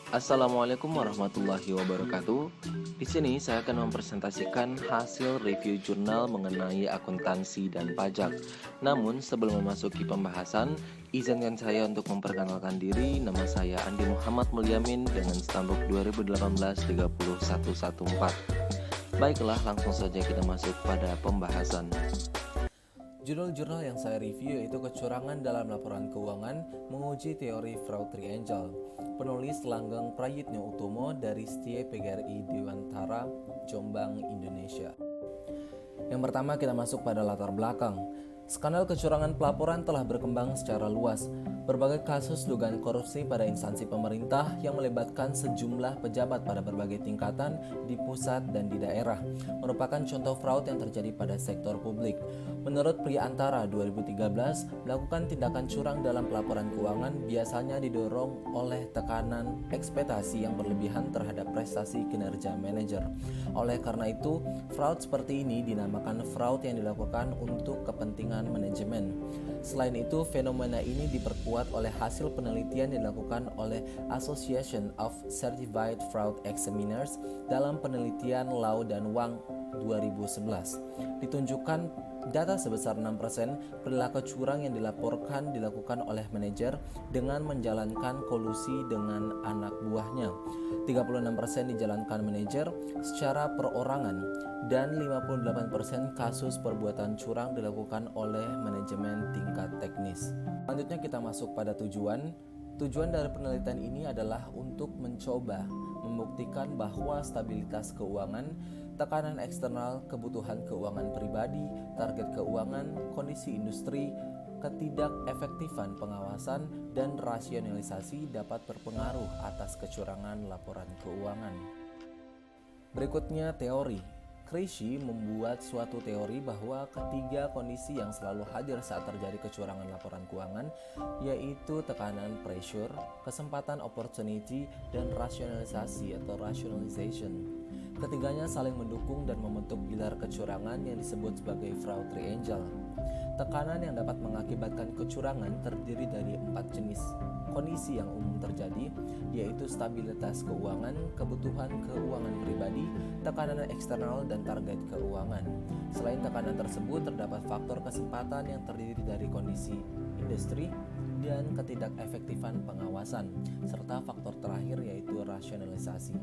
Assalamualaikum warahmatullahi wabarakatuh. Di sini saya akan mempresentasikan hasil review jurnal mengenai akuntansi dan pajak. Namun, sebelum memasuki pembahasan, izinkan saya untuk memperkenalkan diri. Nama saya Andi Muhammad Mulyamin dengan stambuk 2018-30114. Baiklah, langsung saja kita masuk pada pembahasan. Jurnal-jurnal yang saya review yaitu kecurangan dalam laporan keuangan menguji teori fraud triangle. Penulis Langgeng Prayitno Utomo dari Setia PGRI Dewantara, Jombang, Indonesia. Yang pertama kita masuk pada latar belakang. Skandal kecurangan pelaporan telah berkembang secara luas. Berbagai kasus dugaan korupsi pada instansi pemerintah yang melibatkan sejumlah pejabat pada berbagai tingkatan di pusat dan di daerah merupakan contoh fraud yang terjadi pada sektor publik. Menurut Priantara 2013, melakukan tindakan curang dalam pelaporan keuangan biasanya didorong oleh tekanan ekspektasi yang berlebihan terhadap prestasi kinerja manajer. Oleh karena itu, fraud seperti ini dinamakan fraud yang dilakukan untuk kepentingan manajemen. Selain itu, fenomena ini diperkuat oleh hasil penelitian yang dilakukan oleh Association of Certified Fraud Examiners dalam penelitian Lau dan Wang 2011. Ditunjukkan data sebesar 6% perilaku curang yang dilakukan oleh manajer dengan menjalankan kolusi dengan anak buahnya. 36% dijalankan manajer secara perorangan dan 58% kasus perbuatan curang dilakukan oleh manajemen tingkat teknis. Selanjutnya kita masuk pada tujuan. Tujuan dari penelitian ini adalah untuk mencoba membuktikan bahwa stabilitas keuangan, tekanan eksternal, kebutuhan keuangan pribadi, target keuangan, kondisi industri, ketidakefektifan pengawasan, dan rasionalisasi dapat berpengaruh atas kecurangan laporan keuangan. Berikutnya teori. Krejci membuat suatu teori bahwa ketiga kondisi yang selalu hadir saat terjadi kecurangan laporan keuangan, yaitu tekanan pressure, kesempatan opportunity, dan rasionalisasi atau rationalization. Ketiganya saling mendukung dan membentuk pilar kecurangan yang disebut sebagai fraud triangle. Tekanan yang dapat mengakibatkan kecurangan terdiri dari 4 jenis kondisi yang umum terjadi, yaitu stabilitas keuangan, kebutuhan keuangan pribadi, tekanan eksternal, dan target keuangan. Selain tekanan tersebut, terdapat faktor kesempatan yang terdiri dari kondisi industri dan ketidakefektifan pengawasan, serta faktor terakhir yaitu rasionalisasi.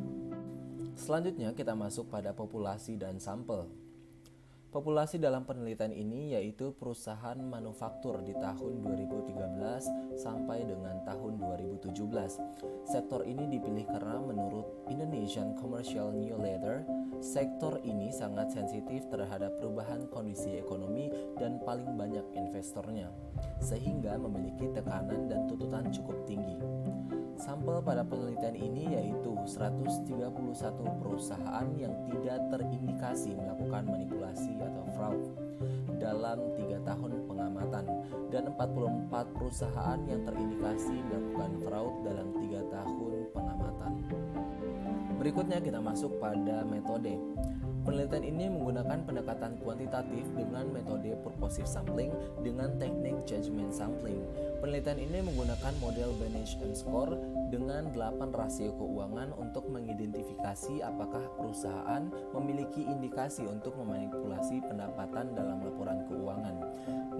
Selanjutnya kita masuk pada populasi dan sampel. Populasi dalam penelitian ini yaitu perusahaan manufaktur di tahun 2013 sampai dengan tahun 2017. Sektor ini dipilih karena menurut Indonesian Commercial Newsletter, sektor ini sangat sensitif terhadap perubahan kondisi ekonomi dan paling banyak investornya, sehingga memiliki tekanan dan tuntutan cukup tinggi. Sampel pada penelitian ini yaitu 131 perusahaan yang tidak terindikasi melakukan manipulasi atau fraud dalam 3 tahun pengamatan dan 44 perusahaan yang terindikasi melakukan fraud dalam 3 tahun pengamatan. Berikutnya kita masuk pada metode. Penelitian ini menggunakan pendekatan kuantitatif dengan metode purposive sampling dengan teknik judgment sampling. Penelitian ini menggunakan model Beneš and Skor dengan 8 rasio keuangan untuk mengidentifikasi apakah perusahaan memiliki indikasi untuk memanipulasi pendapatan dalam laporan keuangan.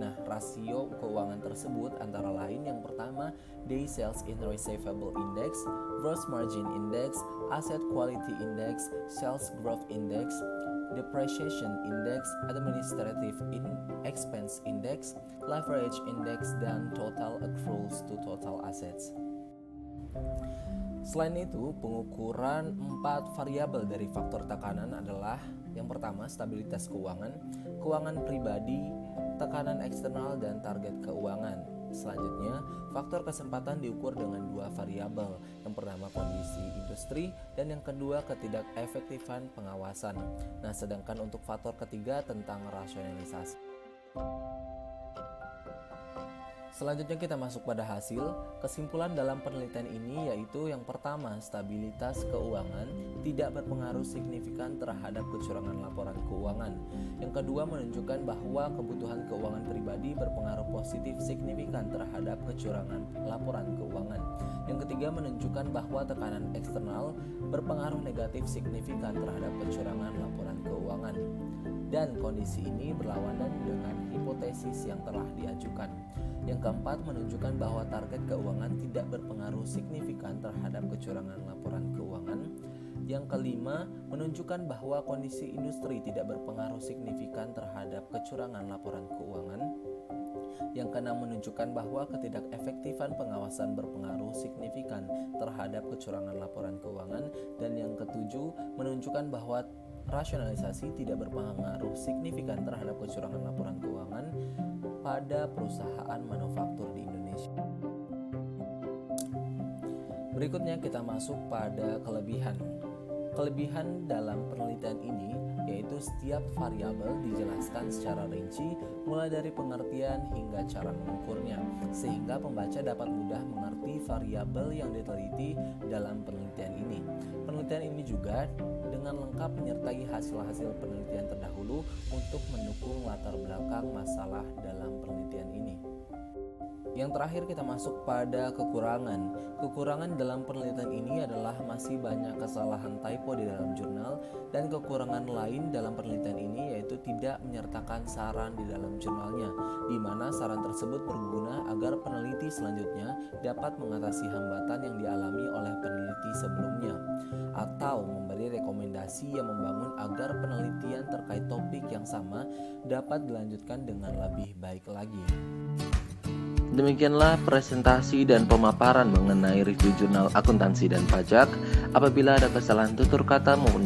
Nah, rasio keuangan tersebut antara lain yang pertama, Day Sales in Receivable Index, Gross Margin Index, Asset Quality Index, Sales Growth Index, Depreciation Index, Administrative Expense Index, Leverage Index, dan Total Accruals to Total Assets. Selain itu, pengukuran 4 variabel dari faktor tekanan adalah yang pertama, stabilitas keuangan, keuangan pribadi, tekanan eksternal, dan target keuangan. Selanjutnya, faktor kesempatan diukur dengan 2 variabel. Yang pertama kondisi industri dan yang kedua ketidakefektifan pengawasan. Nah, sedangkan untuk faktor ketiga tentang rasionalisasi. Selanjutnya kita masuk pada hasil. Kesimpulan dalam penelitian ini yaitu yang pertama, stabilitas keuangan tidak berpengaruh signifikan terhadap kecurangan laporan keuangan. Yang kedua, menunjukkan bahwa kebutuhan keuangan pribadi berpengaruh positif signifikan terhadap kecurangan laporan keuangan. Yang ketiga, menunjukkan bahwa tekanan eksternal berpengaruh negatif signifikan terhadap kecurangan laporan keuangan. Dan kondisi ini berlawanan dengan hipotesis yang telah diajukan. Yang keempat, menunjukkan bahwa target keuangan tidak berpengaruh signifikan terhadap kecurangan laporan keuangan. Yang kelima, menunjukkan bahwa kondisi industri tidak berpengaruh signifikan terhadap kecurangan laporan keuangan. Yang keenam, menunjukkan bahwa ketidakefektifan pengawasan berpengaruh signifikan terhadap kecurangan laporan keuangan. Dan yang ketujuh, menunjukkan bahwa rasionalisasi tidak berpengaruh signifikan terhadap kecurangan laporan keuangan pada perusahaan manufaktur di Indonesia. Berikutnya kita masuk pada kelebihan. Kelebihan dalam penelitian ini yaitu setiap variabel dijelaskan secara rinci mulai dari pengertian hingga cara mengukurnya, sehingga pembaca dapat mudah mengerti variabel yang diteliti dalam penelitian ini. Penelitian ini juga dengan lengkap menyertai hasil-hasil penelitian terdahulu untuk mendukung latar belakang masalah dalam penelitian ini. Yang terakhir kita masuk pada kekurangan. Kekurangan dalam penelitian ini adalah masih banyak kesalahan typo di dalam jurnal, dan kekurangan lain dalam penelitian ini yaitu tidak menyertakan saran di dalam jurnalnya, di mana saran tersebut berguna agar peneliti selanjutnya dapat mengatasi hambatan yang dialami oleh peneliti sebelumnya, atau memberi rekomendasi yang membangun agar penelitian terkait topik yang sama dapat dilanjutkan dengan lebih baik lagi. Demikianlah presentasi dan pemaparan mengenai review jurnal akuntansi dan pajak. Apabila ada kesalahan tutur kata maupun